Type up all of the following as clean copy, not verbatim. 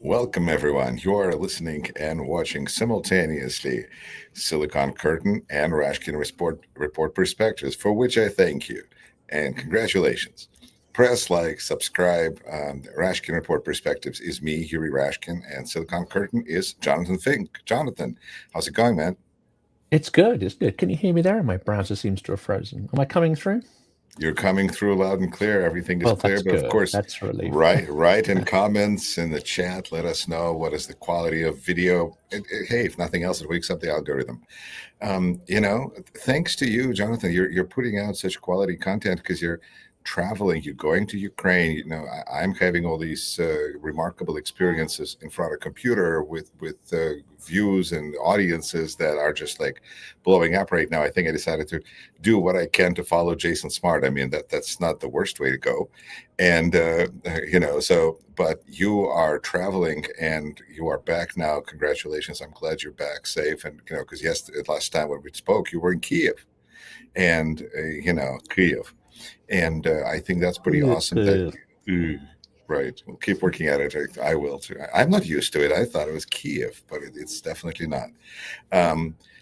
Welcome, everyone. You are listening and watching simultaneously Silicon Curtain and Rashkin Report Perspectives, for which I thank you and congratulations. Press like, subscribe. Rashkin Report Perspectives is me, Yuri Rashkin, and Silicon Curtain is Jonathan Fink. Jonathan, how's it going, man? It's good. It's good. Can you hear me there? My browser seems to have frozen. Am I coming through? You're coming through loud and clear. Everything is Well, clear, that's but of good. course, That's a relief. write in comments in the chat. Let us know what is the quality of video. Hey, if nothing else, it wakes up the algorithm. Thanks to you, Jonathan, you're putting out such quality content because you're traveling, you're going to Ukraine. I'm having all these remarkable experiences in front of a computer with views and audiences that are just like blowing up right now. I think I decided to do what I can to follow Jason Smart. I mean, that's not the worst way to go. And but you are traveling and you are back now. Congratulations. I'm glad you're back safe. And because last time when we spoke, you were in Kiev and Kiev. And I think that's pretty awesome that right. We'll keep working at it. I will too. I'm not used to it. I thought it was Kiev, but it's definitely not.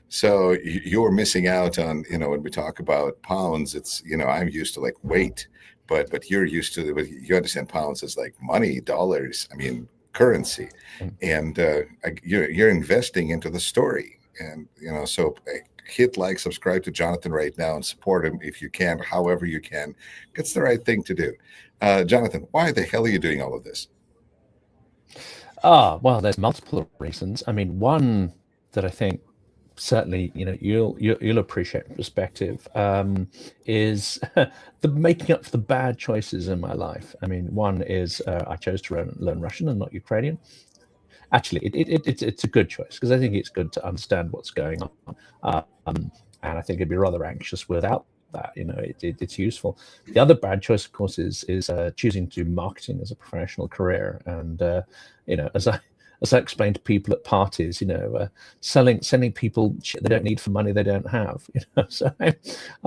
So you're missing out on, when we talk about pounds, it's, I'm used to like weight, but you're used to, but you understand pounds is like money, dollars, I mean, currency. And you're investing into the story. And, so hit like, subscribe to Jonathan right now and support him if you can, however you can. It's the right thing to do. Jonathan, why the hell are you doing all of this? Well, there's multiple reasons. I mean, one that I think certainly you'll appreciate perspective is the making up for the bad choices in my life. I mean, one is I chose to learn Russian and not Ukrainian. Actually, it's a good choice because I think it's good to understand what's going on, and I think it'd be rather anxious without that. It's useful. The other bad choice, of course, is choosing to do marketing as a professional career, and as I explain to people at parties, sending people shit they don't need for money they don't have. So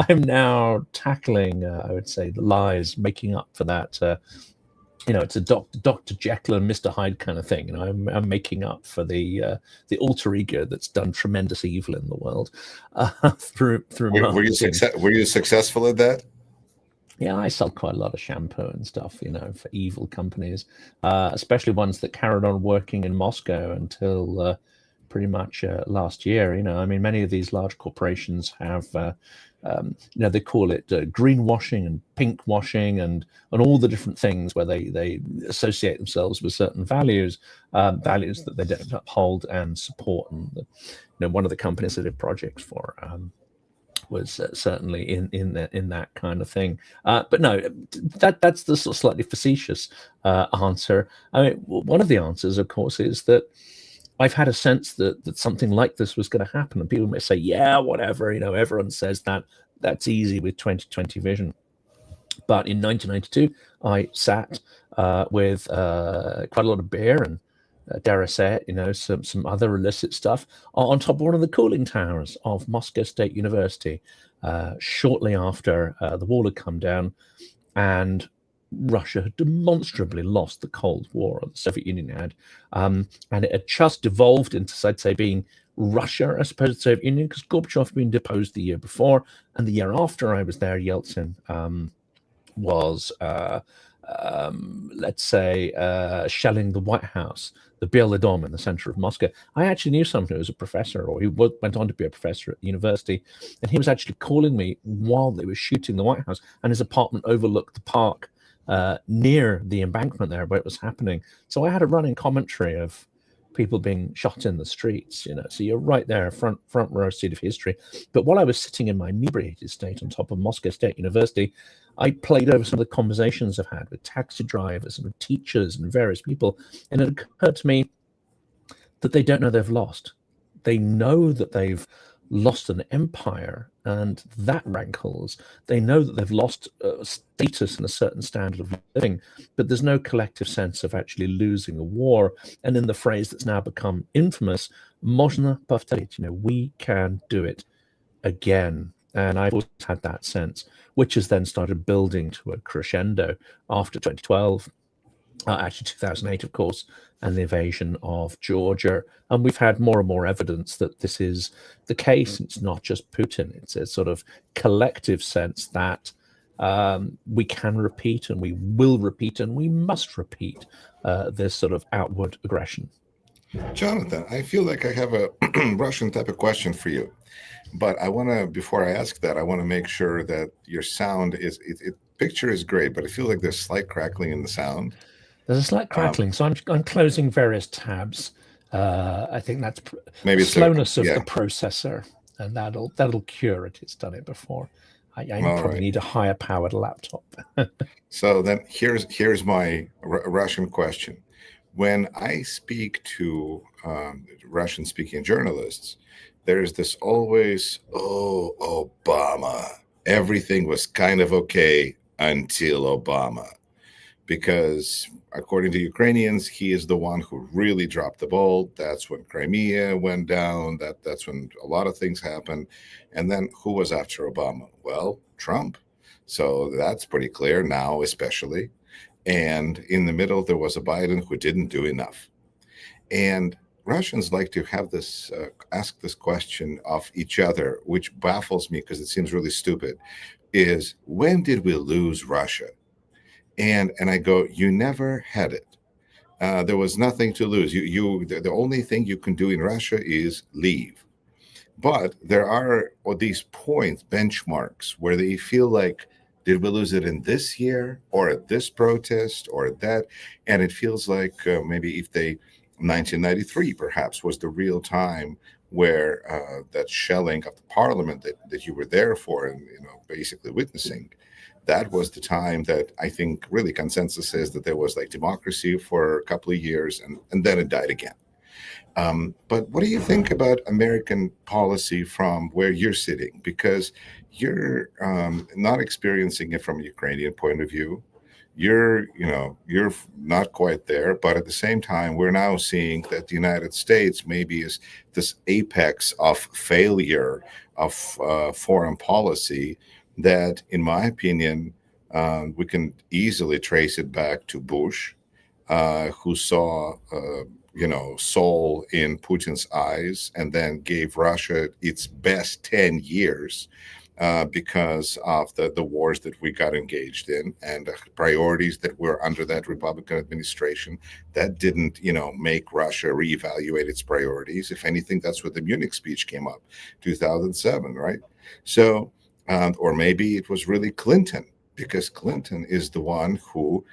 I'm now tackling, I would say, the lies, making up for that. It's a Dr. Jekyll and Mr. Hyde kind of thing. I'm making up for the alter ego that's done tremendous evil in the world through Were you successful at that? Yeah, I sell quite a lot of shampoo and stuff, for evil companies, especially ones that carried on working in Moscow until pretty much last year. I mean, many of these large corporations have, they call it greenwashing and pink washing and all the different things where they associate themselves with certain values, values that they don't uphold and support. And one of the companies I did projects for was certainly in that kind of thing. But no, that's the sort of slightly facetious answer. I mean, one of the answers, of course, is that I've had a sense that something like this was going to happen, and people may say, "Yeah, whatever." Everyone says that. That's easy with 2020 vision. But in 1992, I sat with quite a lot of beer and, dare I say it, some other illicit stuff on top of one of the cooling towers of Moscow State University shortly after the wall had come down and Russia had demonstrably lost the Cold War, or the Soviet Union had, and it had just devolved into, I'd say, being Russia as opposed to the Soviet Union, because Gorbachev had been deposed the year before, and the year after I was there, Yeltsin was, let's say, shelling the White House, the Bielый Dom in the center of Moscow. I actually knew someone who was a professor, or he went on to be a professor at the university, and he was actually calling me while they were shooting the White House, and his apartment overlooked the park near the embankment there where it was happening. So I had a running commentary of people being shot in the streets, So you're right there, front row seat of history. But while I was sitting in my inebriated state on top of Moscow State University, I played over some of the conversations I've had with taxi drivers and with teachers and various people, and it occurred to me that they don't know they've lost. They know that they've lost an empire, and that rankles. They know that they've lost status and a certain standard of living, but there's no collective sense of actually losing a war. And in the phrase that's now become infamous, "Można powtórzyć," we can do it again. And I've always had that sense, which has then started building to a crescendo after 2012. actually 2008, of course, and the invasion of Georgia. And we've had more and more evidence that this is the case. It's not just Putin. It's a sort of collective sense that we can repeat and we will repeat and we must repeat this sort of outward aggression. Jonathan, I feel like I have a Russian type of question for you, but I want to, before I ask that, I want to make sure that your sound is, picture is great, but I feel like there's slight crackling in the sound. There's a slight crackling, so I'm closing various tabs. I think that's maybe slowness of the processor, and that'll cure it. It's done it before. I probably need a higher powered laptop. So then here's my Russian question. When I speak to Russian speaking journalists, there's this always, oh, Obama, everything was kind of okay until Obama, because according to Ukrainians, he is the one who really dropped the ball. That's when Crimea went down. That's when a lot of things happened. And then who was after Obama? Well, Trump. So that's pretty clear now, especially. And in the middle, there was a Biden who didn't do enough. And Russians like to have this, ask this question of each other, which baffles me because it seems really stupid, is when did we lose Russia? And I go, you never had it. There was nothing to lose. The only thing you can do in Russia is leave. But there are these points, benchmarks, where they feel like, did we lose it in this year or at this protest or at that? And it feels like maybe if 1993 perhaps was the real time where that shelling of the parliament that you were there for and basically witnessing, that was the time that I think really consensus is that there was like democracy for a couple of years and then it died again. But what do you think about American policy from where you're sitting? Because you're not experiencing it from a Ukrainian point of view. You're not quite there, but at the same time, we're now seeing that the United States maybe is this apex of failure of foreign policy that, in my opinion, we can easily trace it back to Bush, who saw soul in Putin's eyes and then gave Russia its best 10 years because of the wars that we got engaged in and the priorities that were under that Republican administration that didn't, make Russia reevaluate its priorities. If anything, that's what the Munich speech came up, 2007, right? So, or maybe it was really Clinton, because Clinton is the one who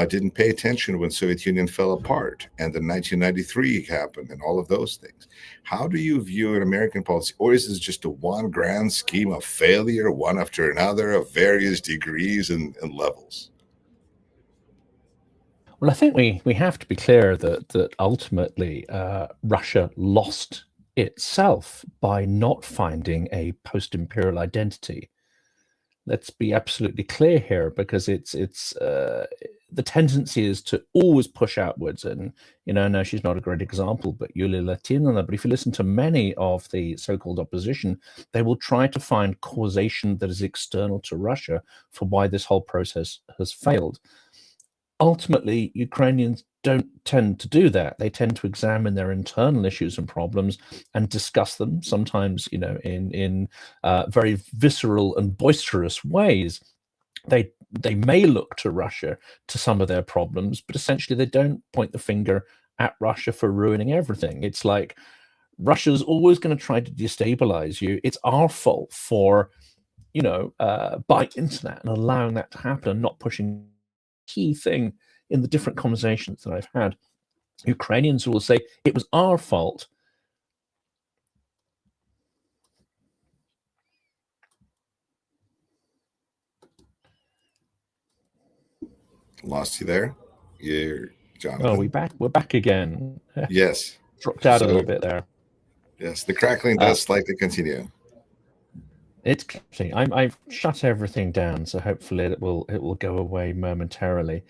didn't pay attention when Soviet Union fell apart and then 1993 happened and all of those things. How do you view an American policy? Or is this just a one grand scheme of failure, one after another, of various degrees and levels? Well, I think we have to be clear that ultimately Russia lost itself by not finding a post-imperial identity. Let's be absolutely clear here, because it's the tendency is to always push outwards. And no, she's not a great example, but Yulia Latinina. But if you listen to many of the so-called opposition, they will try to find causation that is external to Russia for why this whole process has failed. Ultimately, Ukrainians don't tend to do that. They tend to examine their internal issues and problems and discuss them, sometimes, in very visceral and boisterous ways. They may look to Russia to some of their problems, but essentially they don't point the finger at Russia for ruining everything. It's like Russia's always going to try to destabilize you. It's our fault for, by internet and allowing that to happen and not pushing. Key thing in the different conversations that I've had, Ukrainians will say it was our fault. Lost you there? You're Jonathan. Oh, we're back again. Yes. Dropped out a little bit there. Yes, the crackling does slightly continue. It's I've shut everything down, so hopefully it will go away momentarily.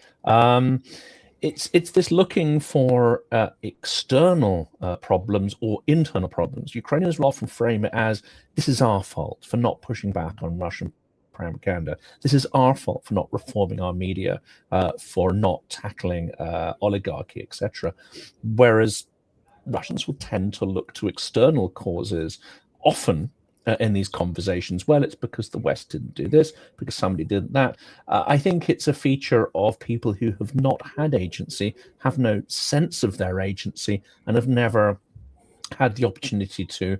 It's this looking for external problems or internal problems. Ukrainians will often frame it as this is our fault for not pushing back on Russian propaganda. This is our fault for not reforming our media, for not tackling oligarchy, etc. Whereas Russians will tend to look to external causes often in these conversations. Well, it's because the West didn't do this, because somebody did that. I think it's a feature of people who have not had agency, have no sense of their agency, and have never had the opportunity to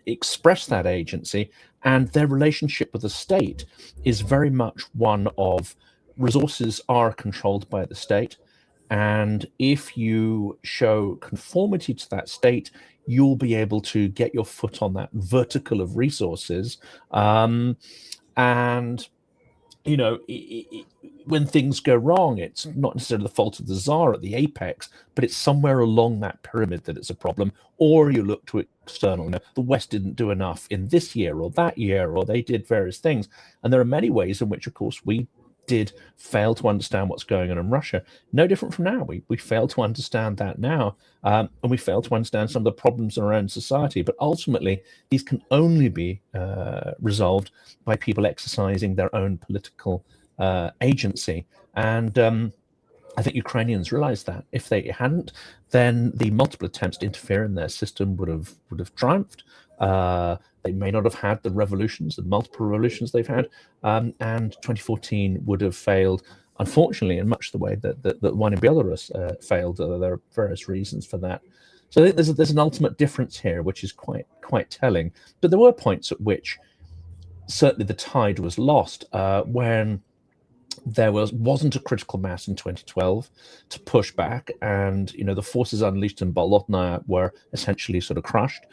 express that agency. And their relationship with the state is very much one of resources are controlled by the state. And if you show conformity to that state, you'll be able to get your foot on that vertical of resources. And when things go wrong, it's not necessarily the fault of the czar at the apex, but it's somewhere along that pyramid that it's a problem. Or you look to external. The West didn't do enough in this year or that year, or they did various things. And there are many ways in which, of course, we did fail to understand what's going on in Russia. No different from now. We fail to understand that now, and we fail to understand some of the problems in our own society. But ultimately, these can only be resolved by people exercising their own political agency. And I think Ukrainians realize that. If they hadn't, then the multiple attempts to interfere in their system would have triumphed. They may not have had the revolutions, the multiple revolutions they've had, and 2014 would have failed, unfortunately, in much the way that the one in Belarus failed. There are various reasons for that. So I think there's an ultimate difference here, which is quite telling. But there were points at which certainly the tide was lost when there wasn't a critical mass in 2012 to push back, and the forces unleashed in Bolotnaya were essentially sort of crushed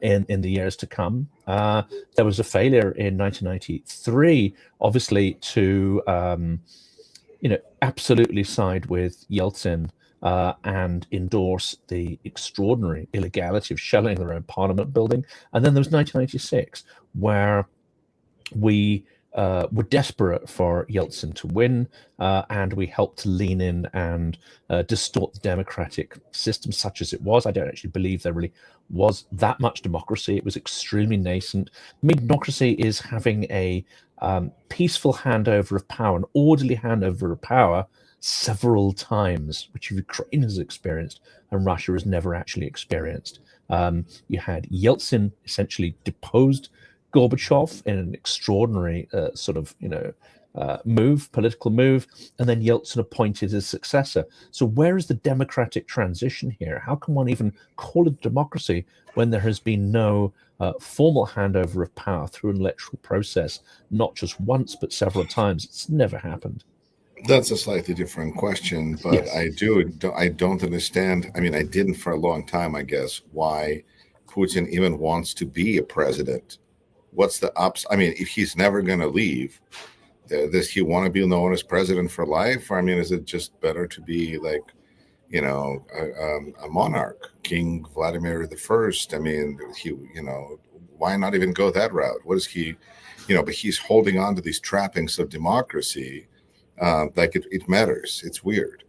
in the years to come. There was a failure in 1993, obviously, to absolutely side with Yeltsin and endorse the extraordinary illegality of shelling their own parliament building. And then there was 1996, where we were desperate for Yeltsin to win, and we helped to lean in and distort the democratic system such as it was. I don't actually believe there really was that much democracy. It was extremely nascent. I mean, democracy is having a peaceful handover of power, an orderly handover of power several times, which Ukraine has experienced and Russia has never actually experienced. You had Yeltsin essentially deposed Gorbachev in an extraordinary political move, and then Yeltsin appointed his successor. So where is the democratic transition here? How can one even call it democracy when there has been no formal handover of power through an electoral process, not just once, but several times? It's never happened. That's a slightly different question, but yes. I don't understand. I mean, I didn't for a long time, I guess, why Putin even wants to be a president. What's the ups? I mean, if he's never going to leave, does he want to be known as president for life? Or, I mean, is it just better to be like, a monarch, King Vladimir I? I mean, why not even go that route? What is he, but he's holding on to these trappings of democracy like it matters. It's weird.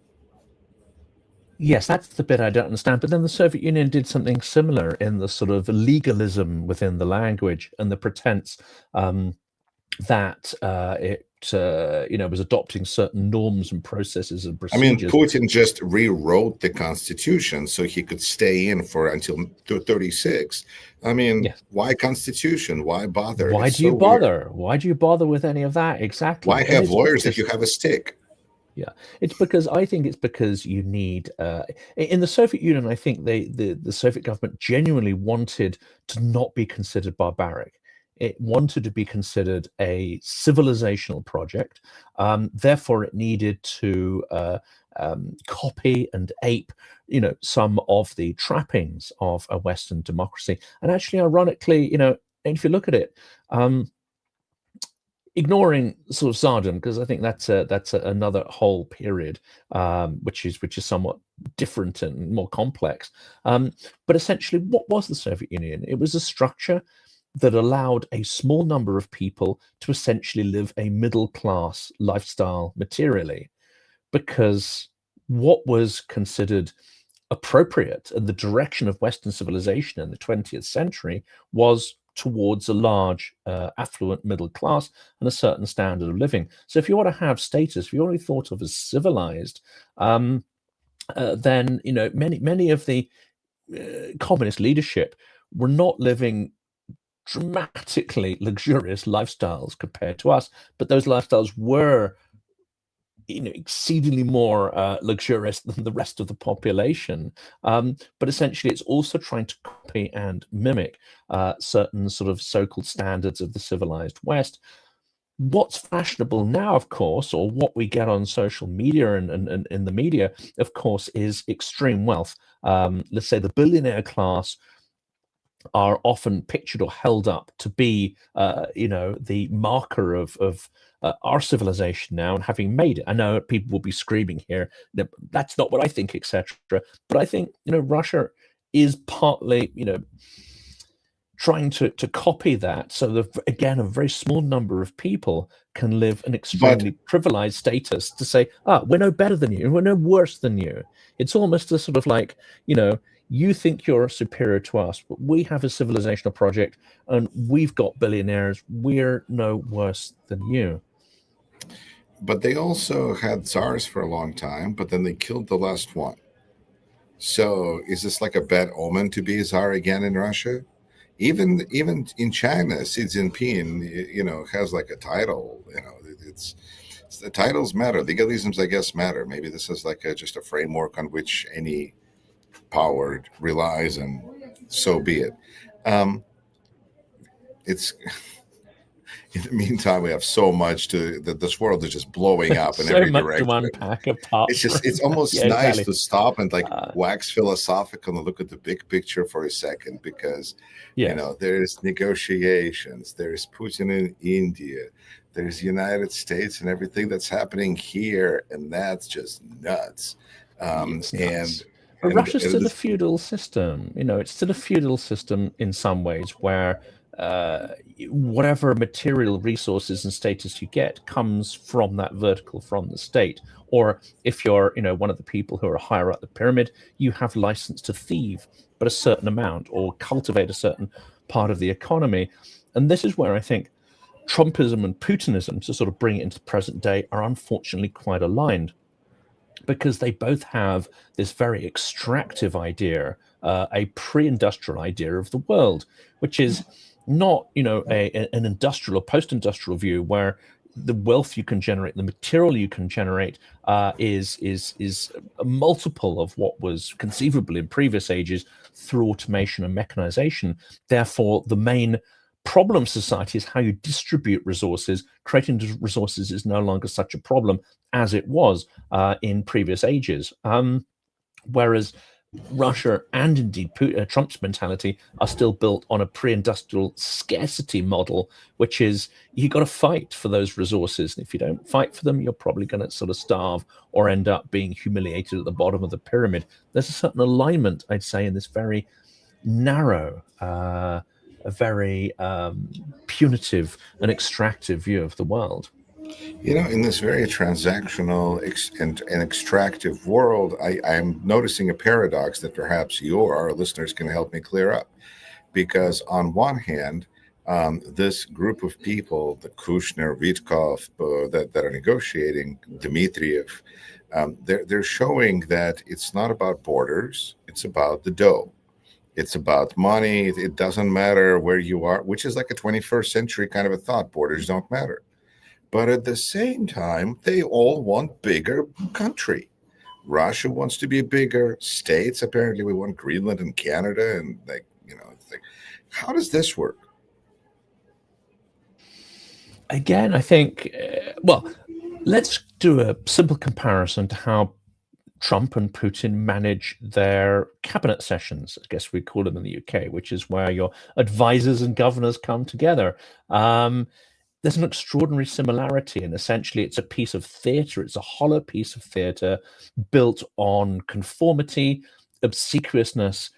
Yes, that's the bit I don't understand. But then the Soviet Union did something similar in the sort of legalism within the language and the pretense that it was adopting certain norms and processes and procedures. I mean, Putin just rewrote the constitution so he could stay in until 36. I mean, yes. Why constitution? Why bother? Why do you bother? Weird. Why do you bother with any of that? Exactly. Why have lawyers if you have a stick? Yeah, I think it's because you need in the Soviet Union. I think the Soviet government genuinely wanted to not be considered barbaric. It wanted to be considered a civilizational project. Therefore, it needed to copy and ape, some of the trappings of a Western democracy. And actually, ironically, if you look at it. Ignoring sort of Tsardom, because I think that's another whole period, which is somewhat different and more complex. But essentially, what was the Soviet Union? It was a structure that allowed a small number of people to essentially live a middle-class lifestyle materially, because what was considered appropriate, and the direction of Western civilization in the 20th century was towards a large affluent middle class and a certain standard of living. So if you want to have status, if you want to be thought of as civilized, then many of the communist leadership were not living dramatically luxurious lifestyles compared to us, but those lifestyles were exceedingly more luxurious than the rest of the population. But essentially, it's also trying to copy and mimic certain sort of so-called standards of the civilized West. What's fashionable now, of course, or what we get on social media and in the media, of course, is extreme wealth. Let's say the billionaire class are often pictured or held up to be, the marker of our civilization now and having made it. I know people will be screaming here, that's not what I think, etc. But I think, Russia is partly, trying to copy that, so that again a very small number of people can live an extremely privileged status to say, we're no better than you, we're no worse than you. It's almost a sort of like, you think you're superior to us, but we have a civilizational project and we've got billionaires, we're no worse than you. But they also had czars for a long time, but then they killed the last one. So is this like a bad omen to be a czar again in Russia? Even in China, Xi Jinping, has like a title. It's the titles matter. Legalisms, I guess, matter. Maybe this is like just a framework on which any power relies, and so be it. It's in the meantime, we have so much that this world is just blowing up in so every much direction. To unpack apart. It's almost Yeah, nice exactly. to stop and wax philosophical and look at the big picture for a second, because there's negotiations, there's Putin in India, there's United States and everything that's happening here, and that's just nuts. It's nuts. But Russia's still a feudal system. It's still a feudal system in some ways, where whatever material resources and status you get comes from that vertical, from the state. Or if you're, one of the people who are higher up the pyramid, you have license to thieve, but a certain amount, or cultivate a certain part of the economy. And this is where I think Trumpism and Putinism, to sort of bring it into the present day, are unfortunately quite aligned, because they both have this very extractive idea, a pre-industrial idea of the world, which is not, an industrial or post-industrial view where the wealth you can generate, the material you can generate, is a multiple of what was conceivable in previous ages through automation and mechanization. Therefore, the main problem of society is how you distribute resources. Creating resources is no longer such a problem as it was in previous ages. Whereas Russia and indeed Trump's mentality are still built on a pre-industrial scarcity model, which is you got to fight for those resources. And if you don't fight for them, you're probably going to sort of starve or end up being humiliated at the bottom of the pyramid. There's a certain alignment, I'd say, in this very narrow, a very punitive and extractive view of the world. In this very transactional and extractive world, I'm noticing a paradox that perhaps you or our listeners can help me clear up. Because on one hand, this group of people, the Kushner, Vitkov, that are negotiating, Dmitriev, they're showing that it's not about borders, it's about the dough. It's about money. It doesn't matter where you are, which is like a 21st century kind of a thought. Borders don't matter. But at the same time, they all want bigger country. Russia wants to be bigger. States, apparently, we want Greenland and Canada. And it's like, how does this work? Again, I think, let's do a simple comparison to how Trump and Putin manage their cabinet sessions, I guess we call them in the UK, which is where your advisors and governors come together. There's an extraordinary similarity, and essentially it's a piece of theatre. It's a hollow piece of theatre built on conformity, obsequiousness,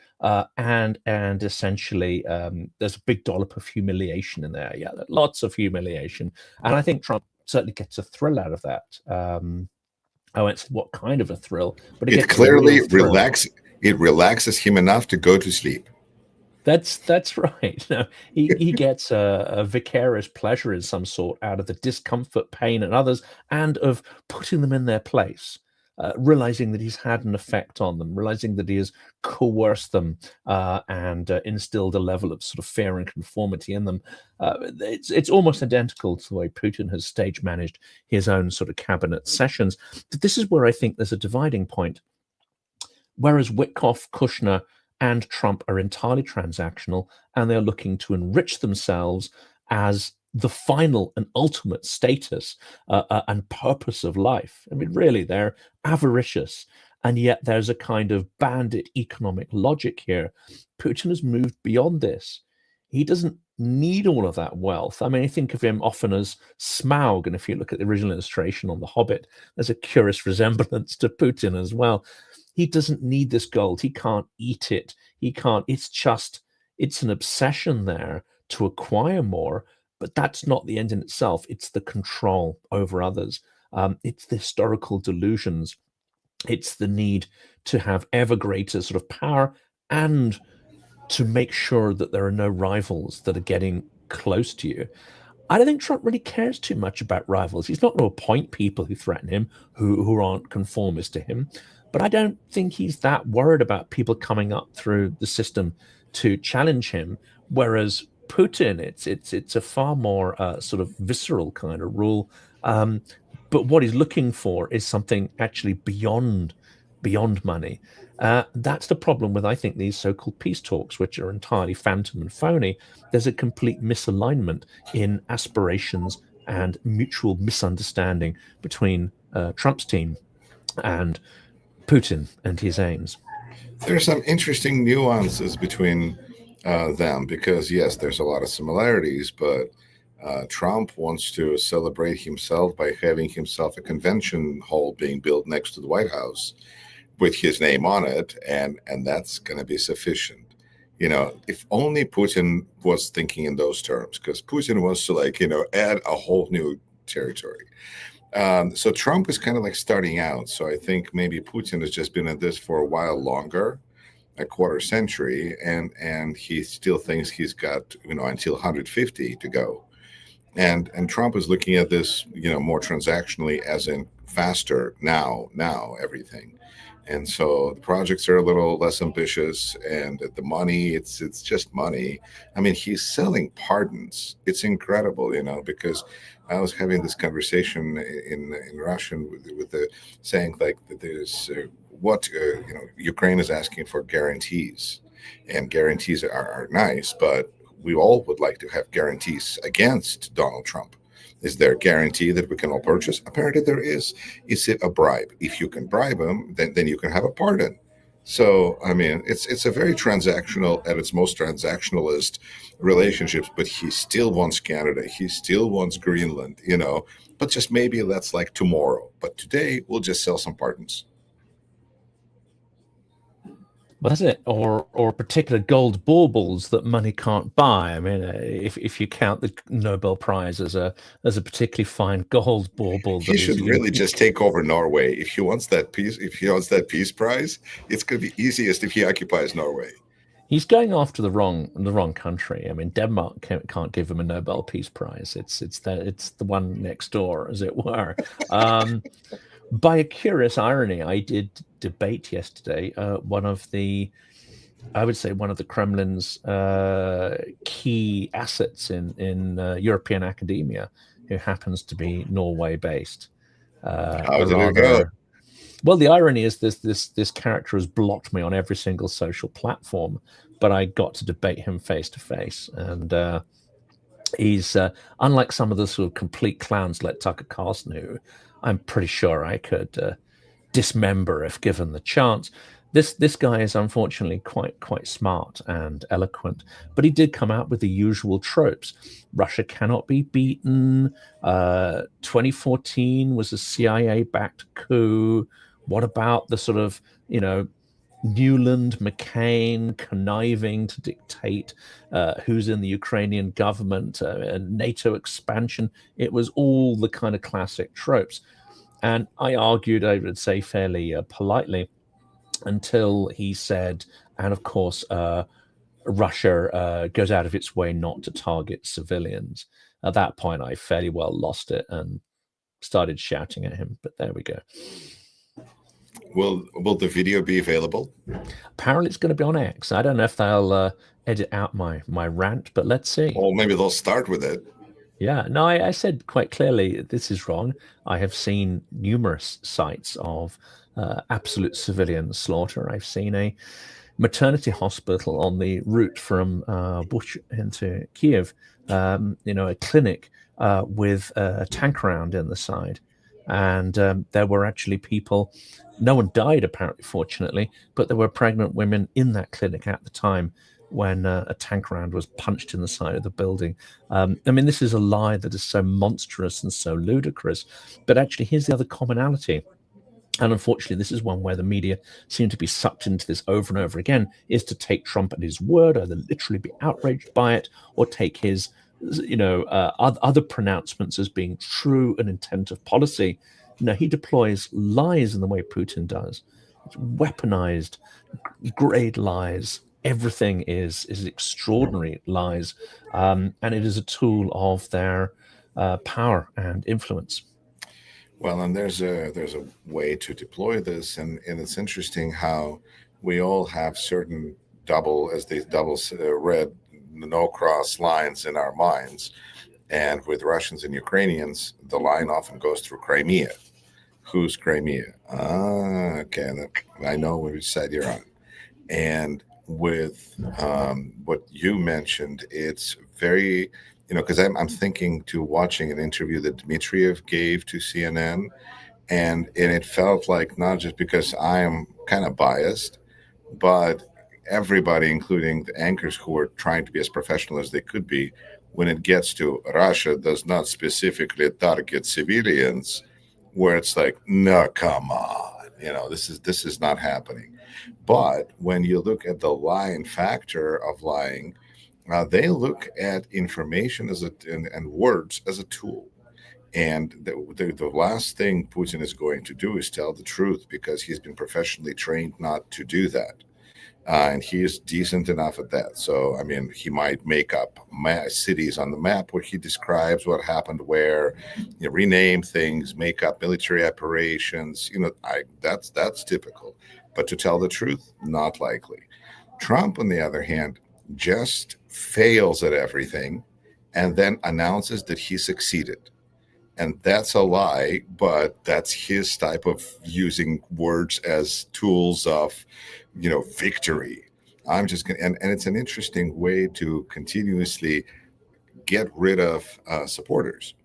and essentially there's a big dollop of humiliation in there. Yeah, lots of humiliation. And I think Trump certainly gets a thrill out of that. I won't say what kind of a thrill, but it clearly relaxes. It relaxes him enough to go to sleep. That's right. No, he gets a vicarious pleasure in some sort out of the discomfort, pain, and others, and of putting them in their place, realizing that he's had an effect on them, realizing that he has coerced them and instilled a level of sort of fear and conformity in them. It's almost identical to the way Putin has stage managed his own sort of cabinet sessions. But this is where I think there's a dividing point. Whereas Witkoff, Kushner, and Trump are entirely transactional, and they're looking to enrich themselves as the final and ultimate status and purpose of life. I mean, really, they're avaricious, and yet there's a kind of bandit economic logic here. Putin has moved beyond this. He doesn't need all of that wealth. I mean, I think of him often as Smaug, and if you look at the original illustration on The Hobbit, there's a curious resemblance to Putin as well. He doesn't need this gold. He can't eat it. He can't. It's an obsession there to acquire more, but that's not the end in itself. It's the control over others. It's the historical delusions. It's the need to have ever greater sort of power and to make sure that there are no rivals that are getting close to you. I don't think Trump really cares too much about rivals. He's not going to appoint people who threaten him, who aren't conformist to him. But I don't think he's that worried about people coming up through the system to challenge him. Whereas Putin, it's a far more sort of visceral kind of rule. But what he's looking for is something actually beyond money. That's the problem with, I think, these so-called peace talks, which are entirely phantom and phony. There's a complete misalignment in aspirations and mutual misunderstanding between Trump's team and Putin and his aims. There's some interesting nuances between them because, yes, there's a lot of similarities, but Trump wants to celebrate himself by having himself a convention hall being built next to the White House with his name on it, and that's going to be sufficient. You know, if only Putin was thinking in those terms, because Putin wants to add a whole new territory. So Trump is kind of like starting out. So I think maybe Putin has just been at this for a while longer, a quarter century, and he still thinks he's got until 150 to go. And Trump is looking at this more transactionally, as in faster now everything. And so the projects are a little less ambitious, and the money, it's just money. I mean, he's selling pardons. It's incredible, because I was having this conversation in Russian with the saying like that there's Ukraine is asking for guarantees, and guarantees are nice, but we all would like to have guarantees against Donald Trump. Is there a guarantee that we can all purchase? Apparently there is. Is it a bribe? If you can bribe him, then you can have a pardon. So, I mean, it's a very transactional, at its most transactionalist relationships, but he still wants Canada. He still wants Greenland, but just maybe that's like tomorrow. But today we'll just sell some pardons. Well, that's it, or particular gold baubles that money can't buy. I mean, if you count the Nobel Prize as a particularly fine gold bauble, he should really just take over Norway. If he wants that peace prize, it's going to be easiest if he occupies Norway. He's going after the wrong country. I mean, Denmark can't give him a Nobel Peace Prize. It's the one next door, as it were. By a curious irony, I did debate yesterday one of the Kremlin's key assets in European academia, who happens to be Norway based. How did it go? Well, the irony is this character has blocked me on every single social platform, but I got to debate him face to face, and he's unlike some of the sort of complete clowns like Tucker Carlson, who I'm pretty sure I could dismember if given the chance. This guy is unfortunately quite smart and eloquent, but he did come out with the usual tropes. Russia cannot be beaten. 2014 was a CIA-backed coup. What about the sort of Newland, McCain conniving to dictate who's in the Ukrainian government, and NATO expansion? It was all the kind of classic tropes. And I argued, I would say fairly politely, until he said, and of course, Russia goes out of its way not to target civilians. At that point, I fairly well lost it and started shouting at him. But there we go. Will the video be available? Apparently, it's going to be on X. I don't know if they'll edit out my rant, but let's see. Or maybe they'll start with it. Yeah, no, I said quite clearly, this is wrong. I have seen numerous sites of absolute civilian slaughter. I've seen a maternity hospital on the route from Bush into Kiev, a clinic with a tank round in the side. And there were actually people, no one died apparently, fortunately, but there were pregnant women in that clinic at the time when a tank round was punched in the side of the building. I mean, this is a lie that is so monstrous and so ludicrous. But actually, here's the other commonality. And unfortunately, this is one where the media seem to be sucked into this over and over again, is to take Trump at his word, either literally be outraged by it or take his, other pronouncements as being true and intent of policy. He deploys lies in the way Putin does. It's weaponized, grade lies. Everything is extraordinary lies, and it is a tool of their power and influence. Well, and there's a way to deploy this, and it's interesting how we all have certain red no cross lines in our minds, and with Russians and Ukrainians, the line often goes through Crimea. Who's Crimea? Okay, I know which side you're on. And with what you mentioned, it's very, because I'm thinking to watching an interview that Dmitriev gave to CNN, and it felt like, not just because I am kind of biased, but everybody, including the anchors who are trying to be as professional as they could be, when it gets to Russia does not specifically target civilians, where it's like, no, come on, this is not happening. But when you look at the lying factor of lying, they look at information and words as a tool. And the last thing Putin is going to do is tell the truth, because he's been professionally trained not to do that. And he is decent enough at that. So, I mean, he might make up cities on the map where he describes what happened where, rename things, make up military operations. That's typical. But to tell the truth, not likely. Trump, on the other hand, just fails at everything and then announces that he succeeded. And that's a lie, but that's his type of using words as tools of, victory. I'm just going to, and it's an interesting way to continuously get rid of supporters,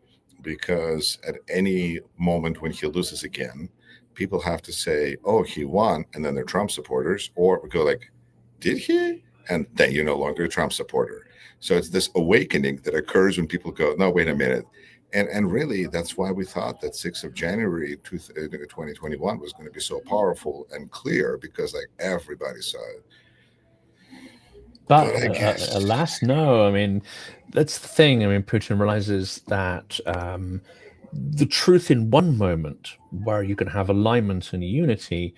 because at any moment when he loses again, people have to say, oh, he won, and then they're Trump supporters, or go like, did he? And then you're no longer a Trump supporter. So it's this awakening that occurs when people go, no, wait a minute. And really, that's why we thought that 6th of January 2021 was going to be so powerful and clear, because like everybody saw it. But alas, no. I mean, that's the thing. I mean, Putin realizes that the truth in one moment, where you can have alignment and unity,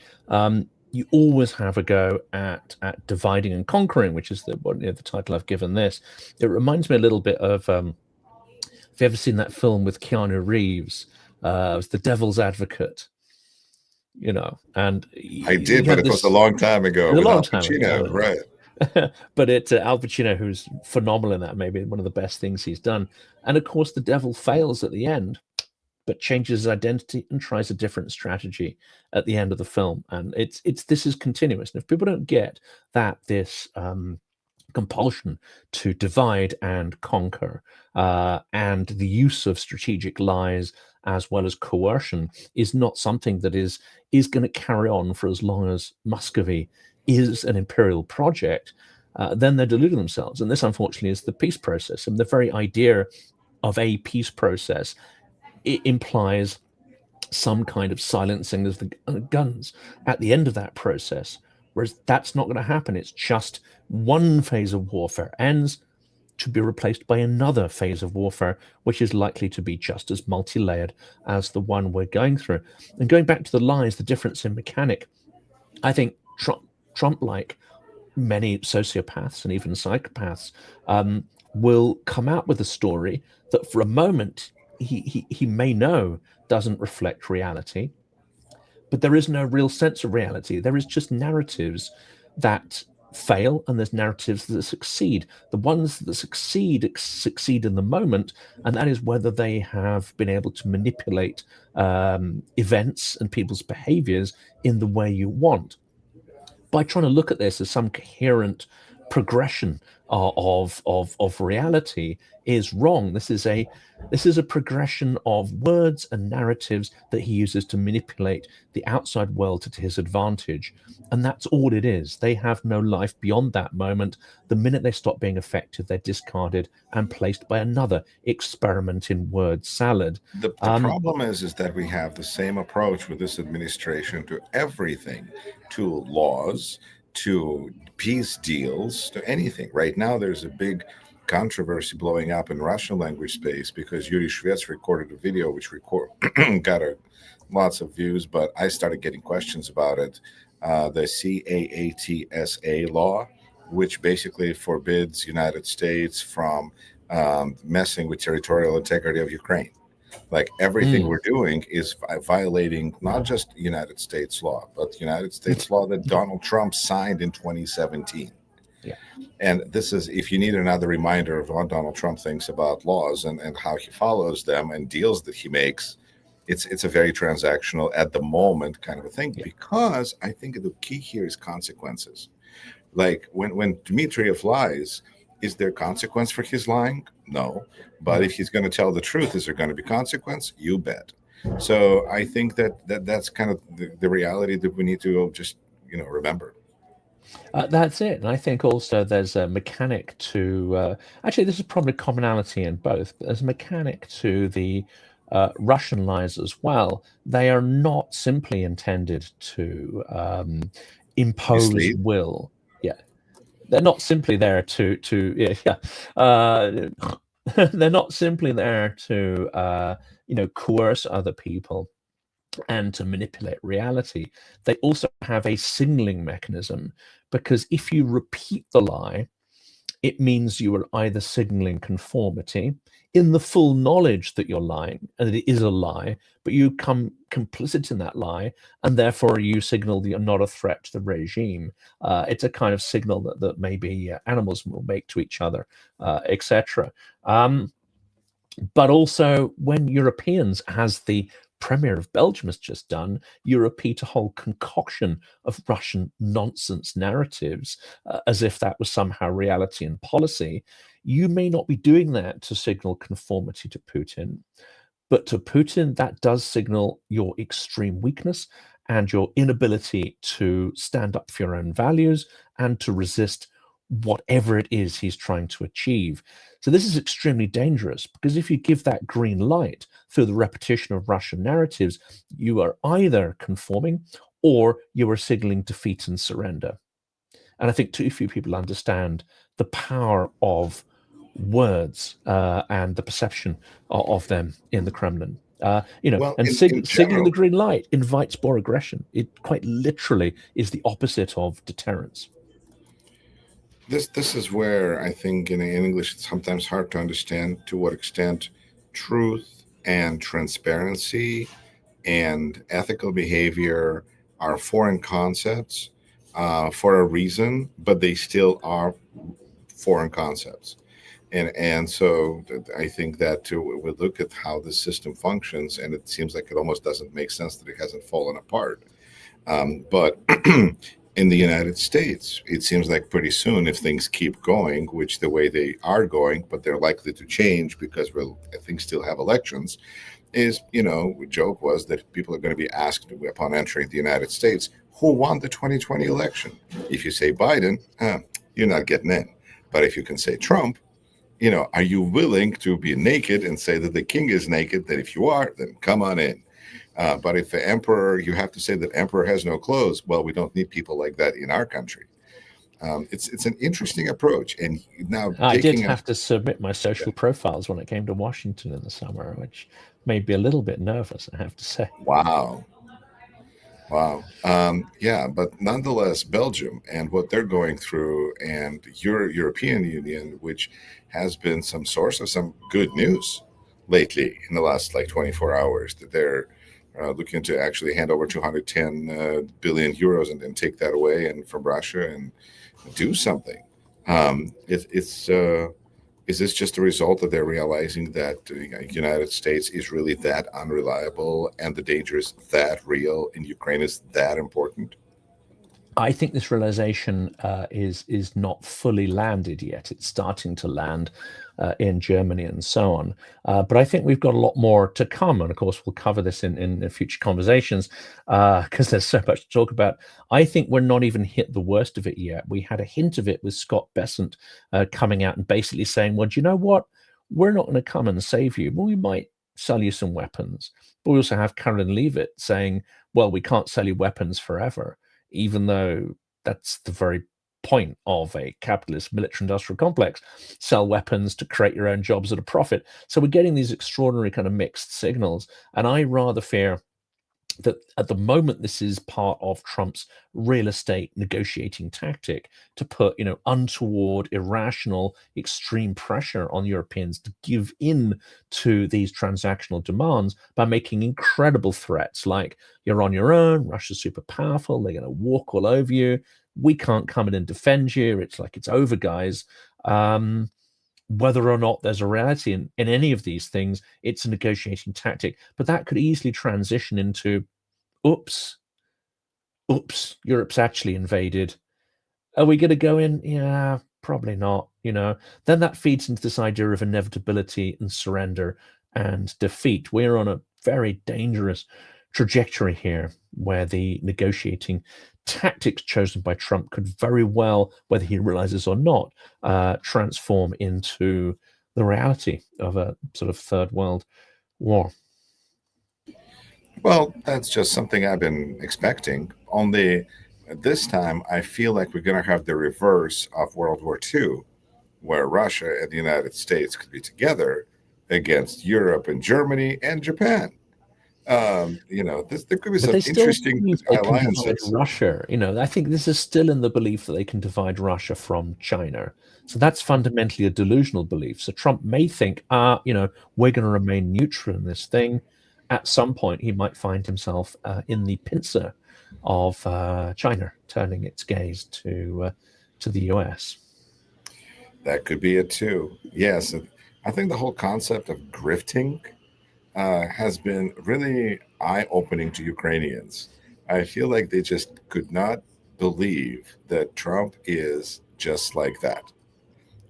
you always have a go at dividing and conquering, which is the title I've given this. It reminds me a little bit of, have you ever seen that film with Keanu Reeves? It was The Devil's Advocate. And I did, but it was a long time ago. A long time ago, right? But it's Al Pacino, who's phenomenal in that, maybe one of the best things he's done. And of course, the devil fails at the end, but changes his identity and tries a different strategy at the end of the film. And this is continuous. And if people don't get that this compulsion to divide and conquer, and the use of strategic lies as well as coercion is not something that is going to carry on for as long as Muscovy is an imperial project, then they're deluding themselves. And this, unfortunately, is the peace process. And the very idea of a peace process, it implies some kind of silencing of the guns at the end of that process, whereas that's not going to happen. It's just one phase of warfare ends to be replaced by another phase of warfare, which is likely to be just as multi-layered as the one we're going through. And going back to the lies, the difference in mechanic, I think Trump, like many sociopaths and even psychopaths, will come out with a story that for a moment he may know doesn't reflect reality, but there is no real sense of reality. There is just narratives that fail, and there's narratives that succeed. The ones that succeed in the moment, and that is whether they have been able to manipulate events and people's behaviors in the way you want. By trying to look at this as some coherent progression of reality is wrong. This is a progression of words and narratives that he uses to manipulate the outside world to his advantage, and that's all it is. They have no life beyond that moment. The minute they stop being effective, they're discarded and placed by another experiment in word salad. The problem is that we have the same approach with this administration to everything, to laws, to peace deals, to anything. Right now, there's a big controversy blowing up in Russian language space because Yuri recorded a video which got lots of views, but I started getting questions about it. The CAATSA law, which basically forbids United States from messing with territorial integrity of Ukraine. Like everything we're doing is violating not just United States law, but United States law that Donald Trump signed in 2017. Yeah. And this is, if you need another reminder of what Donald Trump thinks about laws and how he follows them and deals that he makes, it's a very transactional at the moment kind of a thing, because I think the key here is consequences. Like when Dmitriev lies, is there consequence for his lying? No. But if he's going to tell the truth, is there going to be consequence? You bet. So I think that's kind of the reality that we need to just, remember. That's it. And I think also there's a mechanic to, actually, this is probably commonality in both, but there's a mechanic to the Russian lies as well. They are not simply intended to impose Mislead. will. Yeah. They're not simply there to they're not simply there to coerce other people and to manipulate reality. They also have a signaling mechanism, because if you repeat the lie, it means you are either signaling conformity in the full knowledge that you're lying and that it is a lie, but you come complicit in that lie, and therefore you signal that you're not a threat to the regime. It's a kind of signal that maybe animals will make to each other, etc. But also when Europeans, as the Premier of Belgium has just done, you repeat a whole concoction of Russian nonsense narratives as if that was somehow reality and policy. You may not be doing that to signal conformity to Putin, but to Putin, that does signal your extreme weakness and your inability to stand up for your own values and to resist whatever it is he's trying to achieve. So this is extremely dangerous, because if you give that green light through the repetition of Russian narratives, you are either conforming or you are signaling defeat and surrender. And I think too few people understand the power of words and the perception of them in the Kremlin. Signaling the green light invites more aggression. It quite literally is the opposite of deterrence. This is where I think in English it's sometimes hard to understand to what extent truth and transparency and ethical behavior are foreign concepts for a reason, but they still are foreign concepts. And so I think that we look at how the system functions, and it seems like it almost doesn't make sense that it hasn't fallen apart. But in the United States, it seems like pretty soon, if things keep going, which the way they are going, but they're likely to change because I think still have elections, is, the joke was that people are going to be asked upon entering the United States, who won the 2020 election? If you say Biden, you're not getting in. But if you can say Trump, are you willing to be naked and say that the king is naked? That if you are, then come on in. But if the emperor, you have to say that emperor has no clothes. Well, we don't need people like that in our country. It's an interesting approach. And now I did have to submit my social profiles when it came to Washington in the summer, which made me a little bit nervous, I have to say. Wow. Wow. Yeah, but nonetheless, Belgium and what they're going through, and European Union, which has been some source of some good news lately in the last like 24 hours, that they're looking to actually hand over 210 billion euros and then take that away and from Russia and do something. It's is this just a result that they're realizing that the United States is really that unreliable and the danger is that real and Ukraine is that important? I think this realization is not fully landed yet. It's starting to land in Germany and so on. But I think we've got a lot more to come. And of course, we'll cover this in future conversations because there's so much to talk about. I think we're not even hit the worst of it yet. We had a hint of it with Scott Bessent coming out and basically saying, well, do you know what? We're not going to come and save you. Well, we might sell you some weapons. But we also have Karen Leavitt saying, well, we can't sell you weapons forever, even though that's the very point of a capitalist military industrial complex: sell weapons to create your own jobs at a profit. So we're getting these extraordinary kind of mixed signals. And I rather fear that at the moment this is part of Trump's real estate negotiating tactic to put, untoward, irrational, extreme pressure on Europeans to give in to these transactional demands by making incredible threats like, you're on your own, Russia's super powerful, they're going to walk all over you, we can't come in and defend you, it's like it's over, guys. Whether or not there's a reality in any of these things, it's a negotiating tactic. But that could easily transition into, oops, Europe's actually invaded. Are we going to go in? Yeah, probably not. Then that feeds into this idea of inevitability and surrender and defeat. We're on a very dangerous trajectory here where the negotiating tactics chosen by Trump could very well, whether he realizes or not, transform into the reality of a sort of third world war. Well, that's just something I've been expecting. Only this time, I feel like we're going to have the reverse of World War II, where Russia and the United States could be together against Europe and Germany and Japan. There could be But some they still interesting believe they can divide alliances. Russia. I think this is still in the belief that they can divide Russia from China. So that's fundamentally a delusional belief. So Trump may think, we're going to remain neutral in this thing. At some point, he might find himself in the pincer of China, turning its gaze to the US. That could be it too. Yes, and I think the whole concept of grifting has been really eye-opening to Ukrainians. I feel like they just could not believe that Trump is just like that.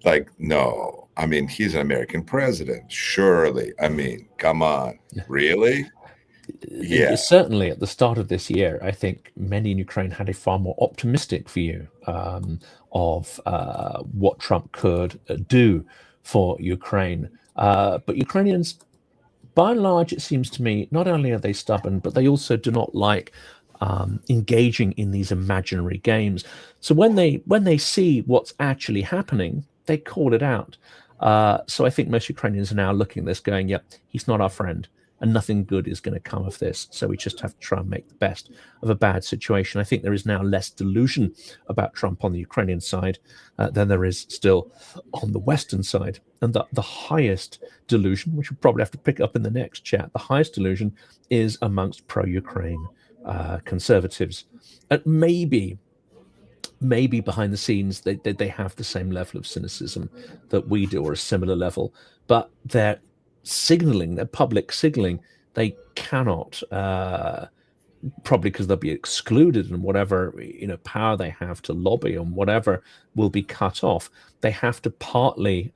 Like, no, I mean, he's an American president. Surely, I mean, come on, really? Yeah, Certainly, at the start of this year, I think many in Ukraine had a far more optimistic view of what Trump could do for Ukraine. But Ukrainians, by and large, it seems to me, not only are they stubborn, but they also do not like engaging in these imaginary games. So when they see what's actually happening, they call it out. So I think most Ukrainians are now looking at this, going, "Yep, he's not our friend, and nothing good is going to come of this." So we just have to try and make the best of a bad situation. I think there is now less delusion about Trump on the Ukrainian side than there is still on the Western side. And the highest delusion, which we'll probably have to pick up in the next chat, the highest delusion is amongst pro-Ukraine conservatives. And maybe behind the scenes they have the same level of cynicism that we do, or a similar level, but their public signaling, they cannot, probably because they'll be excluded, and whatever power they have to lobby and whatever will be cut off. They have to partly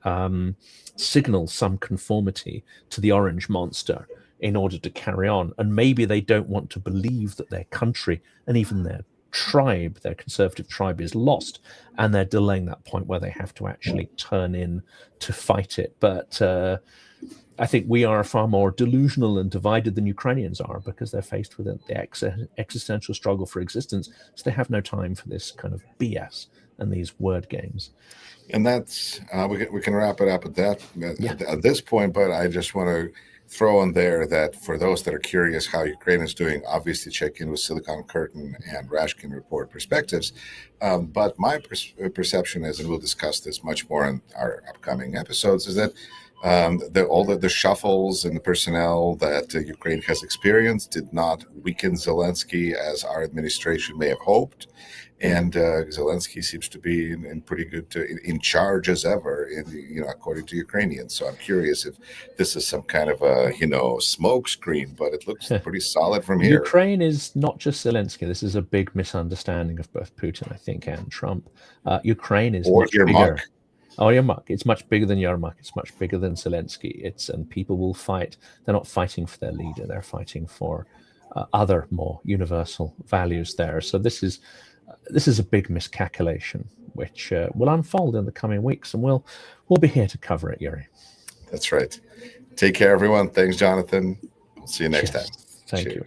signal some conformity to the orange monster in order to carry on. And maybe they don't want to believe that their country and even their tribe, their conservative tribe, is lost, and they're delaying that point where they have to actually turn in to fight it. But I think we are far more delusional and divided than Ukrainians are, because they're faced with the existential struggle for existence. So they have no time for this kind of BS and these word games. And that's we can wrap it up at that Yeah. at this point. But I just want to throw in there that for those that are curious how Ukraine is doing, obviously check in with Silicon Curtain and Rashkin Report Perspectives. But my perception is, and we'll discuss this much more in our upcoming episodes, is that all the shuffles and the personnel that Ukraine has experienced did not weaken Zelensky as our administration may have hoped. And Zelensky seems to be in pretty good, in charge as ever, according to Ukrainians. So I'm curious if this is some kind of a, smoke screen, but it looks pretty solid from here. Ukraine is not just Zelensky. This is a big misunderstanding of both Putin, I think, and Trump. Ukraine is much bigger. Oh, Yermak. It's much bigger than Yermak. It's much bigger than Zelensky. And people will fight. They're not fighting for their leader. They're fighting for other more universal values there. So this is a big miscalculation, which will unfold in the coming weeks, and we'll be here to cover it, Yuri. That's right. Take care, everyone. Thanks, Jonathan. We'll see you next time. Thank you.